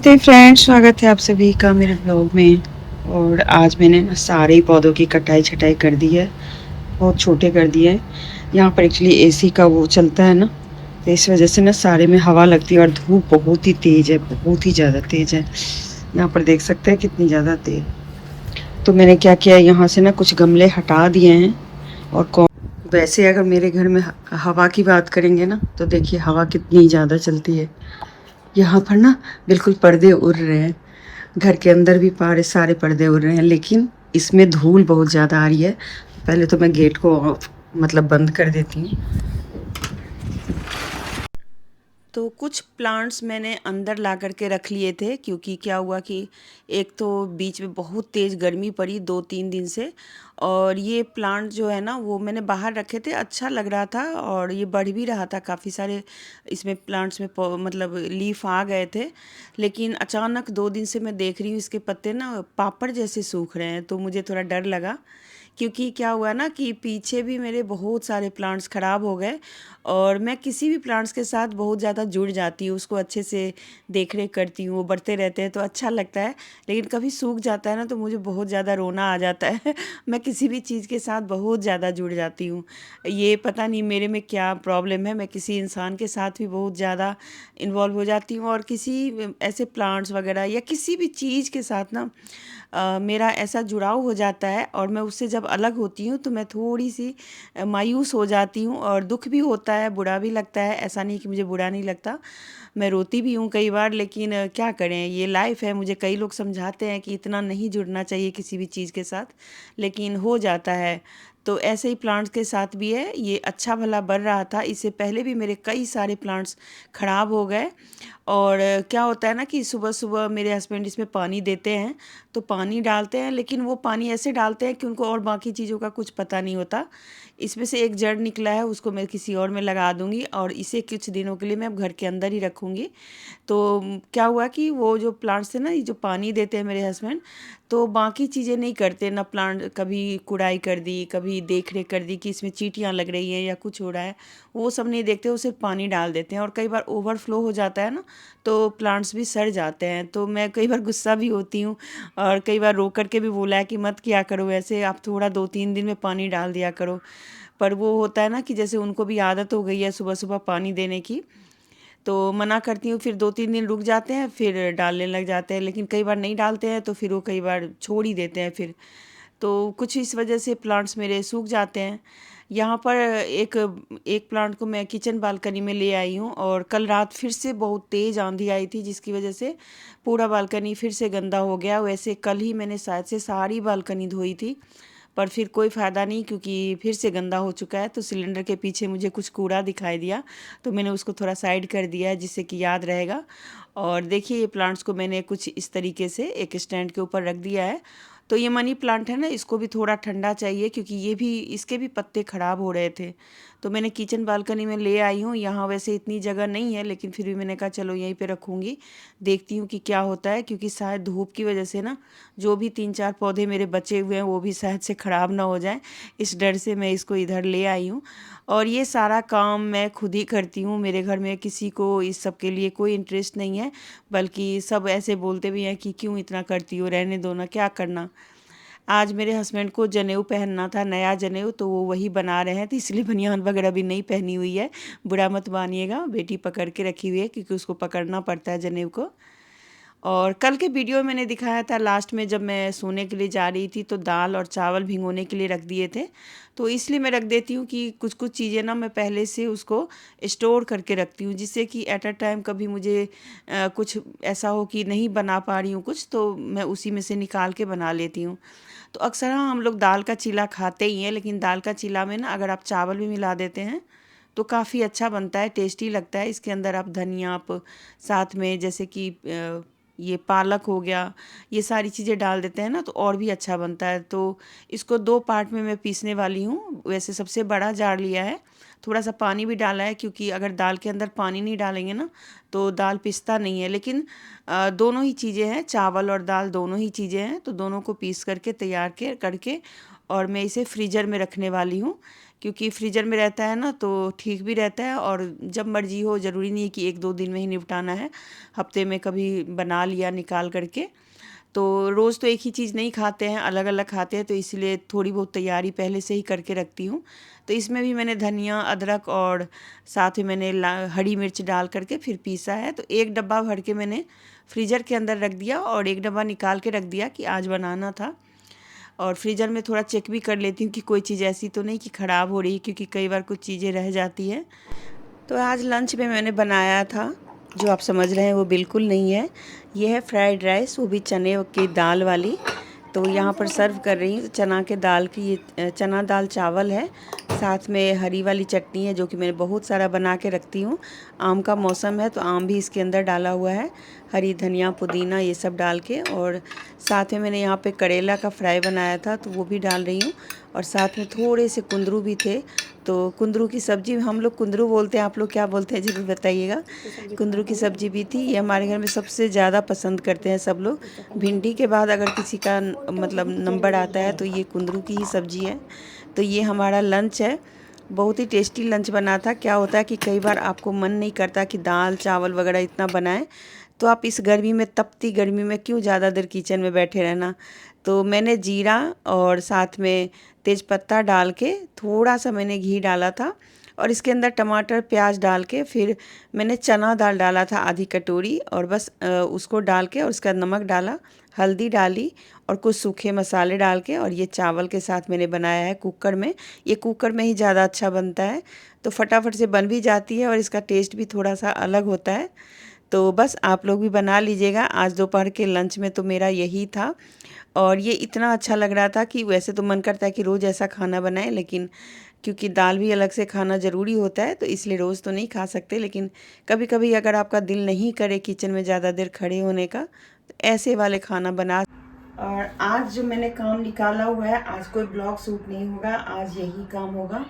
नमस्ते फ्रेंड्स, स्वागत है आप सभी का मेरे ब्लॉग में। और आज मैंने ना सारे ही पौधों की कटाई छटाई कर दी है, बहुत छोटे कर दिए हैं। यहाँ पर एक्चुअली एसी का वो चलता है ना, तो इस वजह से ना सारे में हवा लगती है और धूप बहुत ही तेज़ है, बहुत ही ज़्यादा तेज़ है। यहाँ पर देख सकते हैं कितनी ज़्यादा तेज़। तो मैंने क्या किया, यहाँ से ना कुछ गमले हटा दिए हैं। और वैसे अगर मेरे घर में हवा की बात करेंगे ना, तो देखिए हवा कितनी ज़्यादा चलती है। यहाँ पर ना बिल्कुल पर्दे उड़ रहे हैं, घर के अंदर भी सारे पर्दे उड़ रहे हैं, लेकिन इसमें धूल बहुत ज़्यादा आ रही है। पहले तो मैं गेट को ऑफ मतलब बंद कर देती हूँ। तो कुछ प्लांट्स मैंने अंदर ला कर के रख लिए थे, क्योंकि क्या हुआ कि एक तो बीच में बहुत तेज़ गर्मी पड़ी 2-3 दिन से। और ये प्लांट जो है ना वो मैंने बाहर रखे थे, अच्छा लग रहा था और ये बढ़ भी रहा था काफ़ी सारे। इसमें प्लांट्स में मतलब लीफ आ गए थे। लेकिन अचानक 2 दिन से मैं देख रही हूँ इसके पत्ते ना पापड़ जैसे सूख रहे हैं, तो मुझे थोड़ा डर लगा। क्योंकि क्या हुआ ना कि पीछे भी मेरे बहुत सारे प्लांट्स ख़राब हो गए। और मैं किसी भी प्लांट्स के साथ बहुत ज़्यादा जुड़ जाती हूँ, उसको अच्छे से देख रेख करती हूँ, वो बढ़ते रहते हैं तो अच्छा लगता है। लेकिन कभी सूख जाता है ना तो मुझे बहुत ज़्यादा रोना आ जाता है। मैं किसी भी चीज़ के साथ बहुत ज़्यादा जुड़ जाती हूँ। ये पता नहीं मेरे में क्या प्रॉब्लम है, मैं किसी इंसान के साथ भी बहुत ज़्यादा इन्वॉल्व हो जाती हूँ, और किसी ऐसे प्लांट्स वगैरह या किसी भी चीज़ के साथ ना मेरा ऐसा जुड़ाव हो जाता है। और मैं उससे जब अलग होती हूँ तो मैं थोड़ी सी मायूस हो जाती हूँ, और दुख भी होता है, बुरा भी लगता है। ऐसा नहीं कि मुझे बुरा नहीं लगता, मैं रोती भी हूँ कई बार। लेकिन क्या करें, ये लाइफ है। मुझे कई लोग समझाते हैं कि इतना नहीं जुड़ना चाहिए किसी भी चीज़ के साथ, लेकिन हो जाता है। तो ऐसे ही प्लांट्स के साथ भी है, ये अच्छा भला बढ़ रहा था। इससे पहले भी मेरे कई सारे प्लांट्स ख़राब हो गए। और क्या होता है ना कि सुबह-सुबह मेरे हस्बैंड इसमें पानी देते हैं, तो पानी डालते हैं, लेकिन वो पानी ऐसे डालते हैं कि उनको और बाकी चीज़ों का कुछ पता नहीं होता। इसमें से एक जड़ निकला है, उसको मैं किसी और में लगा दूँगी, और इसे कुछ दिनों के लिए मैं अब घर के अंदर ही रखूँगी। तो क्या हुआ कि वो जो प्लांट्स थे ना, ये जो पानी देते हैं मेरे हस्बैंड, तो बाकी चीज़ें नहीं करते ना। प्लांट कभी कुड़ाई कर दी, कभी देख रेख कर दी कि इसमें चींटियाँ लग रही हैं या कुछ हो रहा है, वो सब नहीं देखते, वो सिर्फ पानी डाल देते हैं। और कई बार ओवरफ्लो हो जाता है ना, तो प्लांट्स भी सड़ जाते हैं। तो मैं कई बार गुस्सा भी होती हूँ, और कई बार रो कर के भी बोला है कि मत किया करो ऐसे, आप थोड़ा 2-3 दिन में पानी डाल दिया करो। पर वो होता है ना कि जैसे उनको भी आदत हो गई है सुबह-सुबह पानी देने की, तो मना करती हूँ, फिर 2-3 दिन रुक जाते हैं, फिर डालने लग जाते हैं। लेकिन कई बार नहीं डालते हैं, तो फिर वो कई बार छोड़ ही देते हैं फिर। तो कुछ इस वजह से प्लांट्स मेरे सूख जाते हैं। यहाँ पर एक एक प्लांट को मैं किचन बालकनी में ले आई हूँ, और कल रात फिर से बहुत तेज़ आंधी आई थी, जिसकी वजह से पूरा बालकनी फिर से गंदा हो गया। वैसे कल ही मैंने शायद से सारी बालकनी धोई थी, पर फिर कोई फ़ायदा नहीं, क्योंकि फिर से गंदा हो चुका है। तो सिलेंडर के पीछे मुझे कुछ कूड़ा दिखाई दिया, तो मैंने उसको थोड़ा साइड कर दिया है, जिससे कि याद रहेगा। और देखिए ये प्लांट्स को मैंने कुछ इस तरीके से एक स्टैंड के ऊपर रख दिया है। तो ये मनी प्लांट है ना, इसको भी थोड़ा ठंडा चाहिए, क्योंकि ये भी इसके भी पत्ते ख़राब हो रहे थे। तो मैंने किचन बालकनी में ले आई हूँ। यहाँ वैसे इतनी जगह नहीं है, लेकिन फिर भी मैंने कहा चलो यहीं पे रखूँगी, देखती हूँ कि क्या होता है। क्योंकि शायद धूप की वजह से ना जो भी 3-4 पौधे मेरे बचे हुए हैं वो भी शायद से ख़राब ना हो जाएँ, इस डर से मैं इसको इधर ले आई हूँ। और ये सारा काम मैं खुद ही करती हूँ। मेरे घर में किसी को इस सब के लिए कोई इंटरेस्ट नहीं है, बल्कि सब ऐसे बोलते भी हैं कि क्यों इतना करती हो, रहने दो ना, क्या करना। आज मेरे हस्बैंड को जनेऊ पहनना था, नया जनेऊ, तो वो वही बना रहे हैं, तो इसलिए बनियान वगैरह भी नहीं पहनी हुई है। बुरा मत मानिएगा, बेटी पकड़ के रखी हुई है, क्योंकि उसको पकड़ना पड़ता है जनेऊ को। और कल के वीडियो में मैंने दिखाया था लास्ट में, जब मैं सोने के लिए जा रही थी तो दाल और चावल भिगोने के लिए रख दिए थे। तो इसलिए मैं रख देती हूँ कि कुछ कुछ चीज़ें ना मैं पहले से उसको स्टोर करके रखती हूँ, जिससे कि एट अ टाइम कभी मुझे कुछ ऐसा हो कि नहीं बना पा रही हूँ कुछ, तो मैं उसी में से निकाल के बना लेती हूँ। तो अक्सर हम लोग दाल का चीला खाते ही हैं, लेकिन दाल का चीला में ना अगर आप चावल भी मिला देते हैं तो काफ़ी अच्छा बनता है, टेस्टी लगता है। इसके अंदर आप धनिया, आप साथ में जैसे कि ये पालक हो गया, ये सारी चीज़ें डाल देते हैं ना, तो और भी अच्छा बनता है। तो इसको 2 पार्ट में मैं पीसने वाली हूँ। वैसे सबसे बड़ा जार लिया है, थोड़ा सा पानी भी डाला है, क्योंकि अगर दाल के अंदर पानी नहीं डालेंगे ना तो दाल पिसता नहीं है। लेकिन दोनों ही चीज़ें हैं, चावल और दाल दोनों ही चीज़ें हैं, तो दोनों को पीस करके तैयार के करके और मैं इसे फ्रीज़र में रखने वाली हूँ। क्योंकि फ्रीज़र में रहता है ना तो ठीक भी रहता है, और जब मर्ज़ी हो, ज़रूरी नहीं है कि 1-2 दिन में ही निपटाना है, हफ्ते में कभी बना लिया निकाल करके। तो रोज़ तो एक ही चीज़ नहीं खाते हैं, अलग-अलग खाते हैं, तो इसलिए थोड़ी बहुत तैयारी पहले से ही करके रखती हूँ। तो इसमें भी मैंने धनिया, अदरक और साथ में मैंने हरी मिर्च डाल करके फिर पीसा है। तो 1 डब्बा भर के मैंने फ्रीज़र के अंदर रख दिया और 1 डब्बा निकाल के रख दिया कि आज बनाना था। और फ्रीज़र में थोड़ा चेक भी कर लेती हूँ कि कोई चीज़ ऐसी तो नहीं कि ख़राब हो रही है, क्योंकि कई बार कुछ चीज़ें रह जाती हैं। तो आज लंच में मैंने बनाया था, जो आप समझ रहे हैं वो बिल्कुल नहीं है। ये है फ्राइड राइस, वो भी चने की दाल वाली। तो यहाँ पर सर्व कर रही हूँ चना के दाल की, ये चना दाल चावल है, साथ में हरी वाली चटनी है जो कि मैंने बहुत सारा बना के रखती हूँ। आम का मौसम है तो आम भी इसके अंदर डाला हुआ है, हरी धनिया, पुदीना ये सब डाल के। और साथ में मैंने यहाँ पे करेला का फ्राई बनाया था तो वो भी डाल रही हूँ, और साथ में थोड़े से कुंदरू भी थे। तो कुंदरू की सब्ज़ी, हम लोग कुंदरू बोलते हैं, आप लोग क्या बोलते हैं ज़रूर बताइएगा। कुंदरू की सब्ज़ी भी थी, ये हमारे घर में सबसे ज़्यादा पसंद करते हैं सब लोग। भिंडी के बाद अगर किसी का मतलब नंबर आता है तो ये कुंदरू की ही सब्ज़ी है। तो ये हमारा लंच है, बहुत ही टेस्टी लंच बना था। क्या होता है कि कई बार आपको मन नहीं करता कि दाल चावल वगैरह इतना बनाएं, तो आप इस गर्मी में, तपती गर्मी में क्यों ज़्यादा देर किचन में बैठे रहना। तो मैंने जीरा और साथ में तेज़पत्ता डाल के थोड़ा सा मैंने घी डाला था, और इसके अंदर टमाटर प्याज डाल के फिर मैंने चना दाल डाला था आधी कटोरी, और बस उसको डाल के और उसके बाद नमक डाला, हल्दी डाली और कुछ सूखे मसाले डाल के, और ये चावल के साथ मैंने बनाया है कुकर में। ये कुकर में ही ज़्यादा अच्छा बनता है, तो फटाफट से बन भी जाती है और इसका टेस्ट भी थोड़ा सा अलग होता है। तो बस आप लोग भी बना लीजिएगा। आज दोपहर के लंच में तो मेरा यही था, और ये इतना अच्छा लग रहा था कि वैसे तो मन करता है कि रोज़ ऐसा खाना बनाएं, लेकिन क्योंकि दाल भी अलग से खाना ज़रूरी होता है तो इसलिए रोज़ तो नहीं खा सकते। लेकिन कभी-कभी अगर आपका दिल नहीं करे किचन में ज़्यादा देर खड़े होने का, तो ऐसे वाले खाना बना। और आज जो मैंने काम निकाला हुआ है, आज कोई ब्लॉग शूट नहीं होगा, आज यही काम होगा।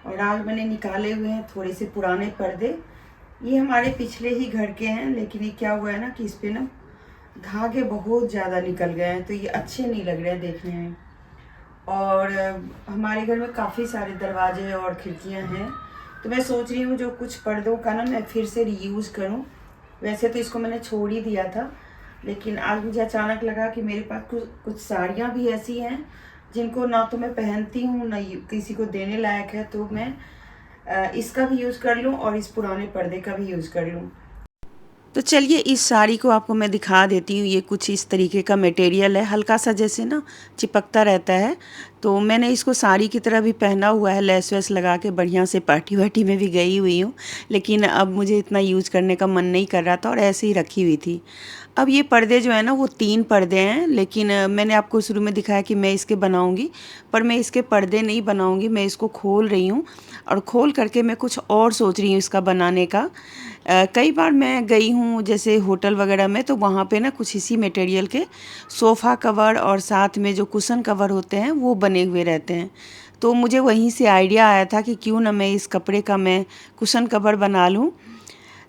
और आज मैंने निकाले हुए हैं थोड़े से पुराने पर्दे। ये हमारे पिछले ही घर के हैं, लेकिन ये क्या हुआ है ना कि इस पे ना धागे बहुत ज़्यादा निकल गए हैं, तो ये अच्छे नहीं लग रहे हैं देखने में। और हमारे घर में काफ़ी सारे दरवाजे और खिड़कियां हैं, तो मैं सोच रही हूँ जो कुछ पर्दों का ना मैं फिर से रीयूज़ करूँ। वैसे तो इसको मैंने छोड़ ही दिया था, लेकिन आज मुझे अचानक लगा कि मेरे पास कुछ साड़ियाँ भी ऐसी हैं जिनको ना तो मैं पहनती हूँ ना किसी को देने लायक है, तो मैं इसका भी यूज़ कर लूँ और इस पुराने पर्दे का भी यूज़ कर लूँ। तो चलिए इस साड़ी को आपको मैं दिखा देती हूँ। ये कुछ इस तरीके का मटेरियल है, हल्का सा जैसे ना चिपकता रहता है। तो मैंने इसको साड़ी की तरह भी पहना हुआ है, लेस वेस लगा के बढ़िया से पार्टी वार्टी में भी गई हुई हूँ, लेकिन अब मुझे इतना यूज़ करने का मन नहीं कर रहा था और ऐसे ही रखी हुई थी। अब ये पर्दे जो है ना वो 3 पर्दे हैं, लेकिन मैंने आपको शुरू में दिखाया कि मैं इसके बनाऊंगी, पर मैं इसके पर्दे नहीं बनाऊंगी, मैं इसको खोल रही हूँ और खोल करके मैं कुछ और सोच रही हूँ इसका बनाने का। कई बार मैं गई हूँ जैसे होटल वगैरह में, तो वहाँ पे ना कुछ इसी मटेरियल के सोफ़ा कवर और साथ में जो कुशन कवर होते हैं वो बने हुए रहते हैं। तो मुझे वहीं से आइडिया आया था कि क्यों ना मैं इस कपड़े का मैं कुशन कवर बना लूँ।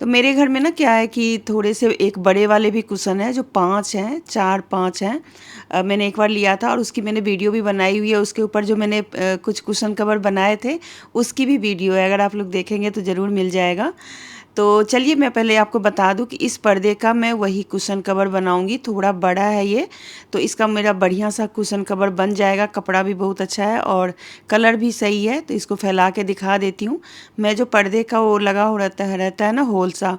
तो मेरे घर में ना क्या है कि थोड़े से एक बड़े वाले भी कुशन है जो 5 हैं, 4-5 हैं। मैंने एक बार लिया था और उसकी मैंने वीडियो भी बनाई हुई है। उसके ऊपर जो मैंने कुछ कुशन कवर बनाए थे उसकी भी वीडियो है, अगर आप लोग देखेंगे तो ज़रूर मिल जाएगा। तो चलिए मैं पहले आपको बता दूं कि इस पर्दे का मैं वही कुशन कवर बनाऊंगी। थोड़ा बड़ा है ये, तो इसका मेरा बढ़िया सा कुशन कवर बन जाएगा। कपड़ा भी बहुत अच्छा है और कलर भी सही है, तो इसको फैला के दिखा देती हूँ। मैं जो पर्दे का वो लगा हो रहता है ना होल सा,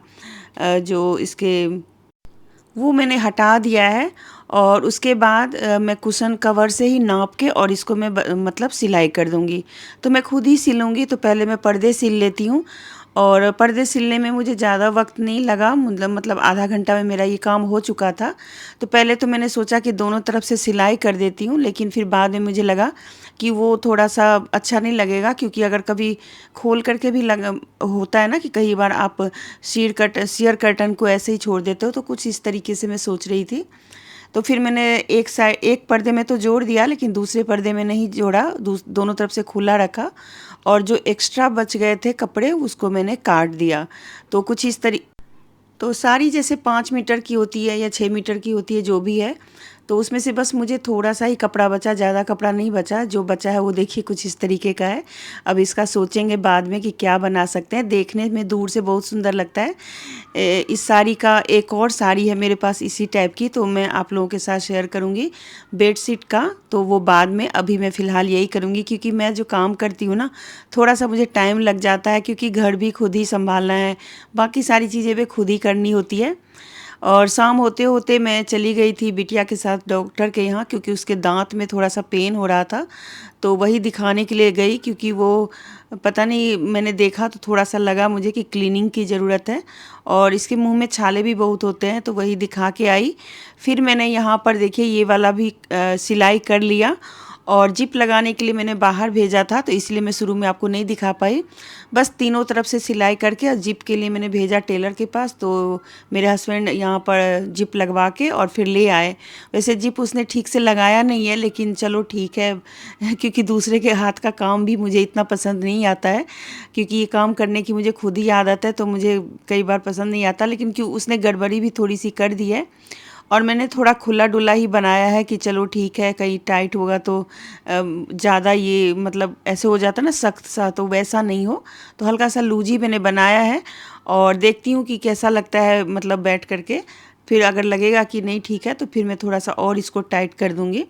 जो इसके, वो मैंने हटा दिया है। और उसके बाद मैं कुशन कवर से ही नाप के और इसको मैं मतलब सिलाई कर दूंगी। तो मैं खुद ही सिलूँगी, तो पहले मैं पर्दे सिल लेती हूँ। और पर्दे सिलने में मुझे ज़्यादा वक्त नहीं लगा, मतलब आधा घंटा में मेरा ये काम हो चुका था। तो पहले तो मैंने सोचा कि दोनों तरफ से सिलाई कर देती हूँ, लेकिन फिर बाद में मुझे लगा कि वो थोड़ा सा अच्छा नहीं लगेगा, क्योंकि अगर कभी खोल करके भी होता है ना कि कई बार आप शेयर कर्टन को ऐसे ही छोड़ देते हो, तो कुछ इस तरीके से मैं सोच रही थी। तो फिर मैंने एक पर्दे में तो जोड़ दिया, लेकिन दूसरे पर्दे में नहीं जोड़ा, दोनों तरफ से खुला रखा, और जो एक्स्ट्रा बच गए थे कपड़े उसको मैंने काट दिया। तो कुछ इस तरी तो साड़ी जैसे 5 मीटर की होती है या 6 मीटर की होती है, जो भी है, तो उसमें से बस मुझे थोड़ा सा ही कपड़ा बचा, ज़्यादा कपड़ा नहीं बचा। जो बचा है वो देखिए कुछ इस तरीके का है। अब इसका सोचेंगे बाद में कि क्या बना सकते हैं। देखने में दूर से बहुत सुंदर लगता है। इस साड़ी का एक और साड़ी है मेरे पास इसी टाइप की, तो मैं आप लोगों के साथ शेयर करूँगी बेडशीट का। तो वो बाद में, अभी मैं फ़िलहाल यही करूँगी क्योंकि मैं जो काम करती हूँ ना, थोड़ा सा मुझे टाइम लग जाता है क्योंकि घर भी खुद ही संभालना है, बाकी सारी चीज़ें भी खुद ही करनी होती है। और शाम होते होते मैं चली गई थी बिटिया के साथ डॉक्टर के यहाँ, क्योंकि उसके दांत में थोड़ा सा पेन हो रहा था। तो वही दिखाने के लिए गई, क्योंकि वो पता नहीं, मैंने देखा तो थोड़ा सा लगा मुझे कि क्लीनिंग की ज़रूरत है और इसके मुंह में छाले भी बहुत होते हैं, तो वही दिखा के आई। फिर मैंने यहाँ पर देखिए ये वाला भी सिलाई कर लिया और जिप लगाने के लिए मैंने बाहर भेजा था, तो इसलिए मैं शुरू में आपको नहीं दिखा पाई। बस तीनों तरफ से सिलाई करके और जिप के लिए मैंने भेजा टेलर के पास, तो मेरे हस्बैंड यहाँ पर जिप लगवा के और फिर ले आए। वैसे जिप उसने ठीक से लगाया नहीं है, लेकिन चलो ठीक है क्योंकि दूसरे के हाथ का काम भी मुझे इतना पसंद नहीं आता है, क्योंकि ये काम करने की मुझे खुद ही आदत है, तो मुझे कई बार पसंद नहीं आता। लेकिन क्यों उसने गड़बड़ी भी थोड़ी सी कर दी है और मैंने थोड़ा खुला डुला ही बनाया है कि चलो ठीक है, कहीं टाइट होगा तो ज़्यादा ये मतलब ऐसे हो जाता ना सख्त सा, तो वैसा नहीं हो, तो हल्का सा लूज ही मैंने बनाया है। और देखती हूँ कि कैसा लगता है, मतलब बैठ करके। फिर अगर लगेगा कि नहीं ठीक है तो फिर मैं थोड़ा सा और इसको टाइट कर दूँगी।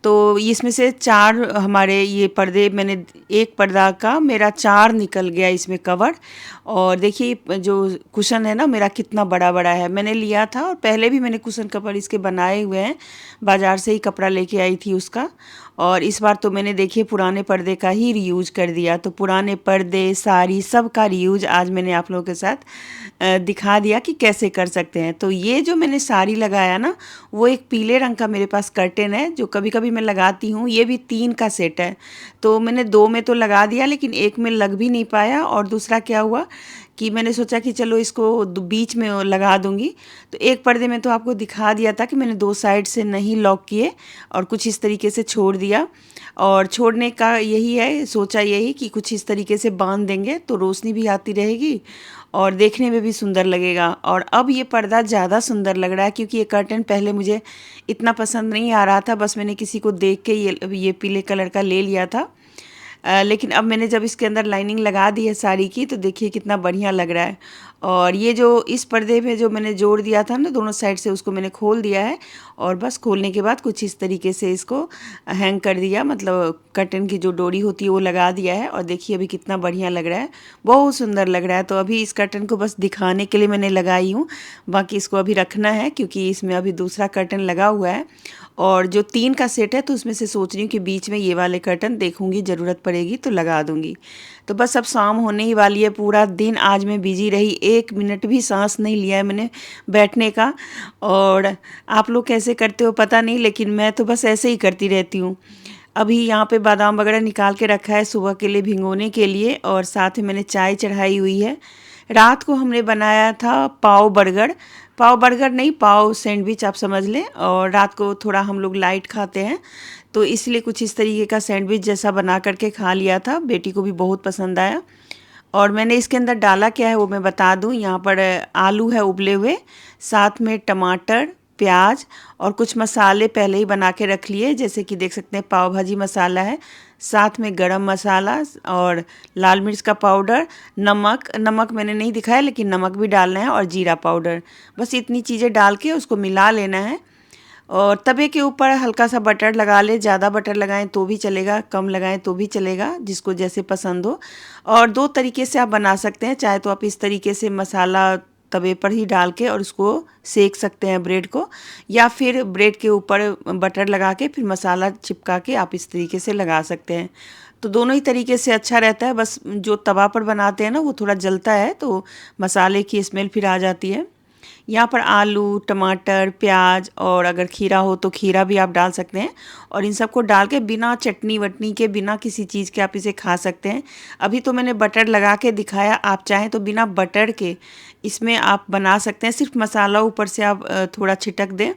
तो इसमें से 4 हमारे ये पर्दे, मैंने एक पर्दा का मेरा 4 निकल गया इसमें कवर। और देखिए जो कुशन है ना मेरा कितना बड़ा बड़ा है। मैंने लिया था और पहले भी मैंने कुशन कवर इसके बनाए हुए हैं, बाज़ार से ही कपड़ा लेके आई थी उसका। और इस बार तो मैंने देखिए पुराने पर्दे का ही रीयूज कर दिया, तो पुराने पर्दे साड़ी सब का रीयूज आज मैंने आप लोगों के साथ दिखा दिया कि कैसे कर सकते हैं। तो ये जो मैंने साड़ी लगाया ना, वो एक पीले रंग का मेरे पास कर्टेन है जो कभी कभी मैं लगाती हूँ। ये भी 3 का सेट है, तो मैंने 2 में तो लगा दिया, लेकिन एक में लग भी नहीं पाया। और दूसरा क्या हुआ कि मैंने सोचा कि चलो इसको बीच में लगा दूंगी। तो एक पर्दे में तो आपको दिखा दिया था कि मैंने 2 साइड से नहीं लॉक किए और कुछ इस तरीके से छोड़ दिया। और छोड़ने का यही है, सोचा यही कि कुछ इस तरीके से बांध देंगे तो रोशनी भी आती रहेगी और देखने में भी सुंदर लगेगा। और अब ये पर्दा ज़्यादा सुंदर लग रहा है, क्योंकि ये कर्टन पहले मुझे इतना पसंद नहीं आ रहा था, बस मैंने किसी को देख के ये पीले कलर का ले लिया था। लेकिन अब मैंने जब इसके अंदर लाइनिंग लगा दी है साड़ी की, तो देखिए कितना बढ़िया लग रहा है। और ये जो इस पर्दे में जो मैंने जोड़ दिया था ना दोनों साइड से, उसको मैंने खोल दिया है और बस खोलने के बाद कुछ इस तरीके से इसको हैंग कर दिया, मतलब कर्टन की जो डोरी होती है वो लगा दिया है। और देखिए अभी कितना बढ़िया लग रहा है, बहुत सुंदर लग रहा है। तो अभी इस कर्टन को बस दिखाने के लिए मैंने लगाई हूँ, बाकी इसको अभी रखना है क्योंकि इसमें अभी दूसरा कर्टन लगा हुआ है। और जो 3 का सेट है तो उसमें से सोच रही हूँ कि बीच में ये वाले कर्टन देखूंगी, ज़रूरत पड़ेगी तो लगा दूंगी। तो बस अब शाम होने ही वाली है। पूरा दिन आज मैं बिजी रही, 1 मिनट भी सांस नहीं लिया है मैंने बैठने का। और आप लोग कैसे करते हो पता नहीं, लेकिन मैं तो बस ऐसे ही करती रहती हूँ। अभी यहाँ पे बादाम वगैरह निकाल के रखा है सुबह के लिए भिगोने के लिए, और साथ में मैंने चाय चढ़ाई हुई है। रात को हमने बनाया था पाव बर्गर, पाव बर्गर नहीं, पाव सैंडविच आप समझ लें। और रात को थोड़ा हम लोग लाइट खाते हैं, तो इसलिए कुछ इस तरीके का सैंडविच जैसा बना करके खा लिया था। बेटी को भी बहुत पसंद आया। और मैंने इसके अंदर डाला क्या है वो मैं बता दूं। यहाँ पर आलू है उबले हुए, साथ में टमाटर, प्याज और कुछ मसाले पहले ही बना के रख लिए, जैसे कि देख सकते हैं पाव भाजी मसाला है, साथ में गरम मसाला और लाल मिर्च का पाउडर, नमक, नमक मैंने नहीं दिखाया लेकिन नमक भी डालना है, और जीरा पाउडर। बस इतनी चीज़ें डाल के उसको मिला लेना है। और तवे के ऊपर हल्का सा बटर लगा ले, ज़्यादा बटर लगाएं तो भी चलेगा, कम लगाएं तो भी चलेगा, जिसको जैसे पसंद हो। और 2 तरीके से आप बना सकते हैं, चाहे तो आप इस तरीके से मसाला तवे पर ही डाल के और उसको सेक सकते हैं ब्रेड को, या फिर ब्रेड के ऊपर बटर लगा के फिर मसाला चिपका के आप इस तरीके से लगा सकते हैं। तो दोनों ही तरीके से अच्छा रहता है। बस जो तवा पर बनाते हैं ना वो थोड़ा जलता है, तो मसाले की स्मेल फिर आ जाती है। यहाँ पर आलू, टमाटर, प्याज और अगर खीरा हो तो खीरा भी आप डाल सकते हैं। और इन सबको डाल के बिना चटनी वटनी के, बिना किसी चीज़ के आप इसे खा सकते हैं। अभी तो मैंने बटर लगा के दिखाया, आप चाहें तो बिना बटर के इसमें आप बना सकते हैं। सिर्फ मसाला ऊपर से आप थोड़ा छिटक दें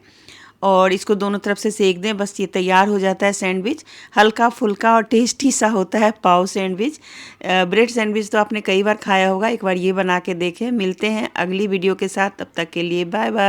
और इसको दोनों तरफ से सेक दें, बस ये तैयार हो जाता है सैंडविच। हल्का फुल्का और टेस्टी सा होता है पाव सैंडविच। ब्रेड सैंडविच तो आपने कई बार खाया होगा, एक बार ये बना के देखें। मिलते हैं अगली वीडियो के साथ, तब तक के लिए बाय बाय।